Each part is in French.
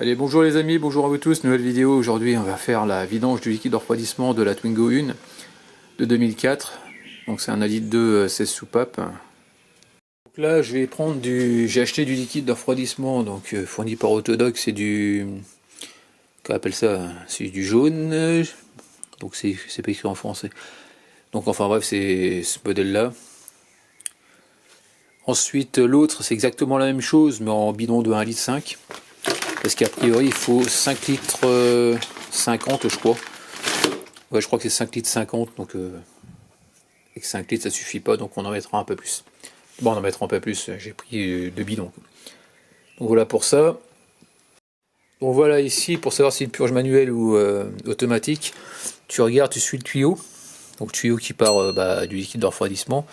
Allez, bonjour les amis, bonjour à vous tous, nouvelle vidéo. Aujourd'hui on va faire la vidange du liquide de refroidissement de la Twingo 1 de 2004. Donc c'est un 1,2 litre 16 soupapes. Donc là je vais prendre j'ai acheté du liquide de refroidissement donc fourni par Autodoc. C'est du... qu'on appelle ça? C'est du jaune. Donc c'est pas écrit en français. Donc enfin bref, c'est ce modèle là. Ensuite l'autre c'est exactement la même chose mais en bidon de 1,5 litre. Parce qu'a priori il faut 5 litres 50 je crois. Ouais, je crois que c'est 5 litres 50 donc et que 5 litres ça suffit pas donc on en mettra un peu plus. Bon, on en mettra un peu plus, j'ai pris 2 bidons. Donc voilà pour ça. Donc voilà ici pour savoir si une purge manuelle ou automatique, tu regardes, tu suis le tuyau. Donc tuyau qui part du liquide de refroidissement.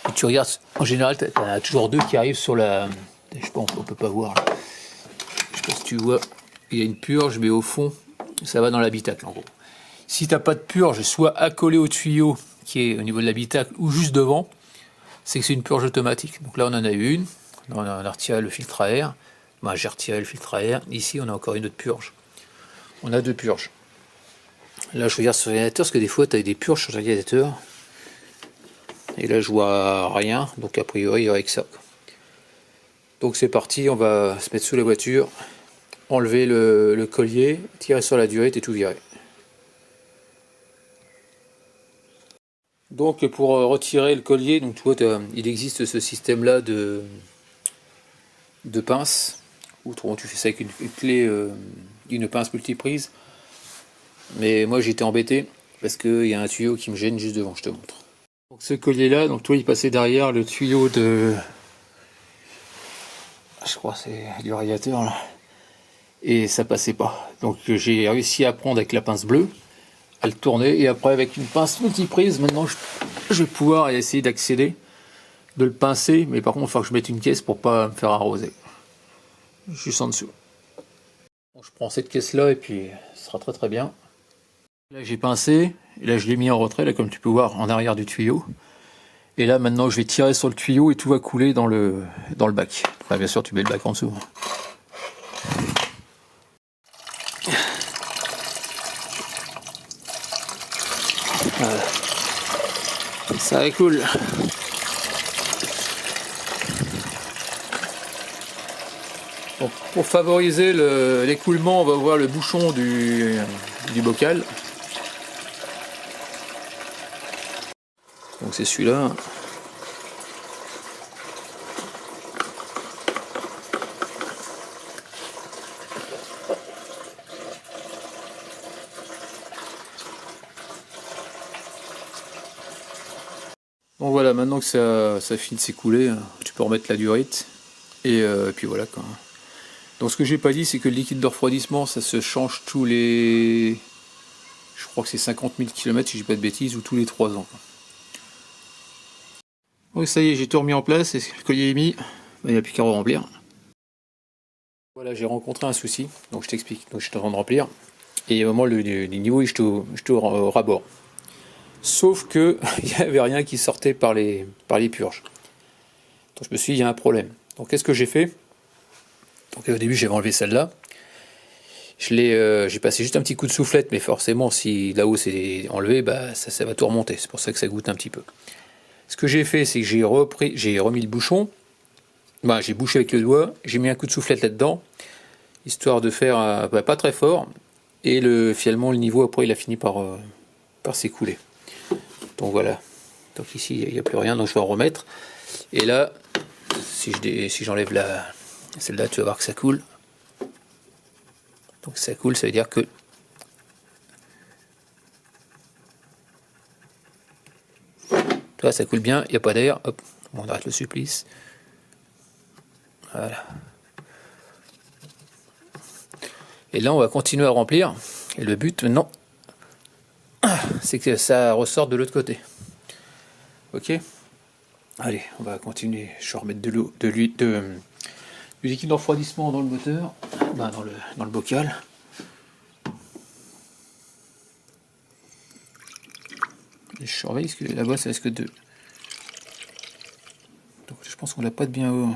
Et tu regardes, en général tu as toujours deux qui arrivent sur la... Je sais pas, on peut pas voir là. Je sais pas si tu vois, il y a une purge, mais au fond, ça va dans l'habitacle en gros. Si tu n'as pas de purge, soit accolé au tuyau qui est au niveau de l'habitacle ou juste devant, c'est que c'est une purge automatique. Donc là, on en a eu une, on a retiré le filtre à air. Moi, j'ai retiré le filtre à air. Ici, on a encore une autre purge. On a deux purges. Là, je regarde sur le radiateur, parce que des fois, tu as des purges sur le radiateur. Et là, je vois rien, donc a priori, il y aurait que ça. Donc c'est parti, on va se mettre sous la voiture, enlever le collier, tirer sur la durite et tout virer. Donc pour retirer le collier, donc tu vois, il existe ce système là de pince, autrement tu fais ça avec une clé, une pince multiprise. Mais moi j'étais embêté parce qu'il y a un tuyau qui me gêne juste devant, je te montre. Donc ce collier là, donc toi il passait derrière le tuyau de... Je crois que c'est du radiateur là. Et ça passait pas. Donc j'ai réussi à prendre avec la pince bleue, à le tourner, et après avec une pince multiprise, maintenant je vais pouvoir essayer d'accéder, de le pincer, mais par contre il faut que je mette une caisse pour pas me faire arroser. Juste en dessous. Bon, je prends cette caisse là et puis ce sera très très bien. Là j'ai pincé, et là je l'ai mis en retrait, là comme tu peux voir en arrière du tuyau. Et là maintenant je vais tirer sur le tuyau et tout va couler dans le bac. Enfin, bien sûr tu mets le bac en dessous. Voilà. Ça coule. Bon, pour favoriser l'écoulement, on va ouvrir le bouchon du bocal. Donc c'est celui-là. Bon voilà, maintenant que ça finit de s'écouler, tu peux remettre la durite. Et puis voilà quoi. Donc ce que j'ai pas dit, c'est que le liquide de refroidissement, ça se change tous les... Je crois que c'est 50 000 km si je dis pas de bêtises, ou tous les 3 ans. Oui, ça y est, j'ai tout remis en place, et le collier est mis, il n'y a plus qu'à remplir. Voilà, j'ai rencontré un souci, donc je t'explique. Donc je suis en train de remplir, et au moment le niveau, j'étais au rabord. Sauf que il n'y avait rien qui sortait par les purges. Donc je me suis dit, il y a un problème. Donc qu'est-ce que j'ai fait? Donc au début, j'avais enlevé celle-là. J'ai passé juste un petit coup de soufflette, mais forcément, si là-haut c'est enlevé, bah, ça va tout remonter. C'est pour ça que ça goûte un petit peu. Ce que j'ai fait, c'est que j'ai remis le bouchon. Bah, j'ai bouché avec le doigt, j'ai mis un coup de soufflette là-dedans, histoire de faire pas très fort. Et finalement, le niveau, après, il a fini par s'écouler. Donc voilà. Donc ici, il n'y a plus rien, donc je vais en remettre. Et là, si j'enlève celle-là, tu vas voir que ça coule. Donc ça coule, ça veut dire que là, ça coule bien, il n'y a pas d'air. Hop, on arrête le supplice. Voilà. Et là, on va continuer à remplir. Et le but, maintenant, c'est que ça ressorte de l'autre côté. Ok? Allez, on va continuer. Je vais remettre du liquide de refroidissement dans le moteur, dans le bocal. Et je surveille parce que là-bas ça risque de... Donc je pense qu'on l'a pas de bien haut.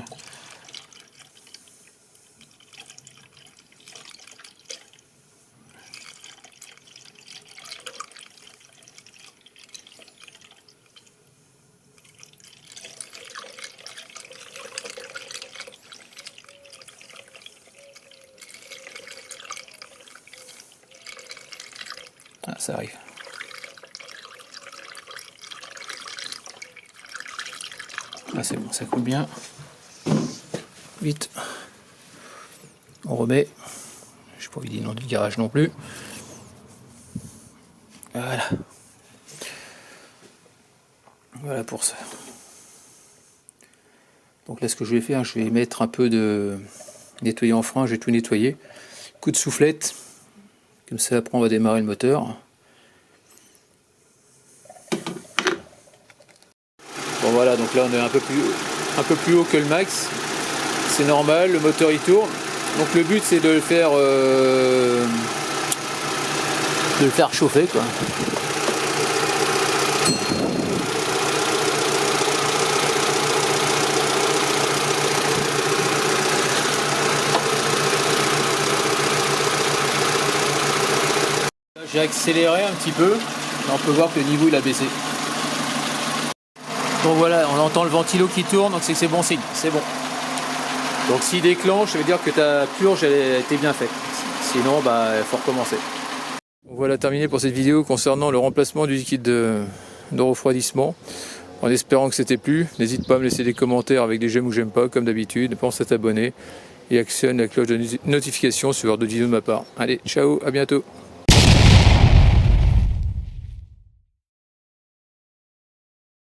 ça arrive. Ah, c'est bon, ça coule bien. Vite. On remet. Je n'ai pas envie de dire non du garage non plus. Voilà. Voilà pour ça. Donc là, ce que je vais faire, je vais mettre un peu de nettoyer en frein. Je vais tout nettoyer. Coup de soufflette. Comme ça, après, on va démarrer le moteur. Bon, voilà. Donc là, on est un peu plus haut que le max. C'est normal. Le moteur, il tourne. Donc le but, c'est de le faire chauffer, quoi. J'ai accéléré un petit peu, on peut voir que le niveau il a baissé. Donc voilà, on entend le ventilo qui tourne, donc c'est que c'est bon signe, c'est bon. Donc s'il déclenche, ça veut dire que ta purge elle a été bien faite. Sinon, il faut recommencer. Voilà terminé pour cette vidéo concernant le remplacement du liquide de refroidissement. En espérant que c'était plu, n'hésite pas à me laisser des commentaires avec des j'aime ou j'aime pas, comme d'habitude. Pense à t'abonner et actionne la cloche de notification sur d'autres vidéos de ma part. Allez, ciao, à bientôt.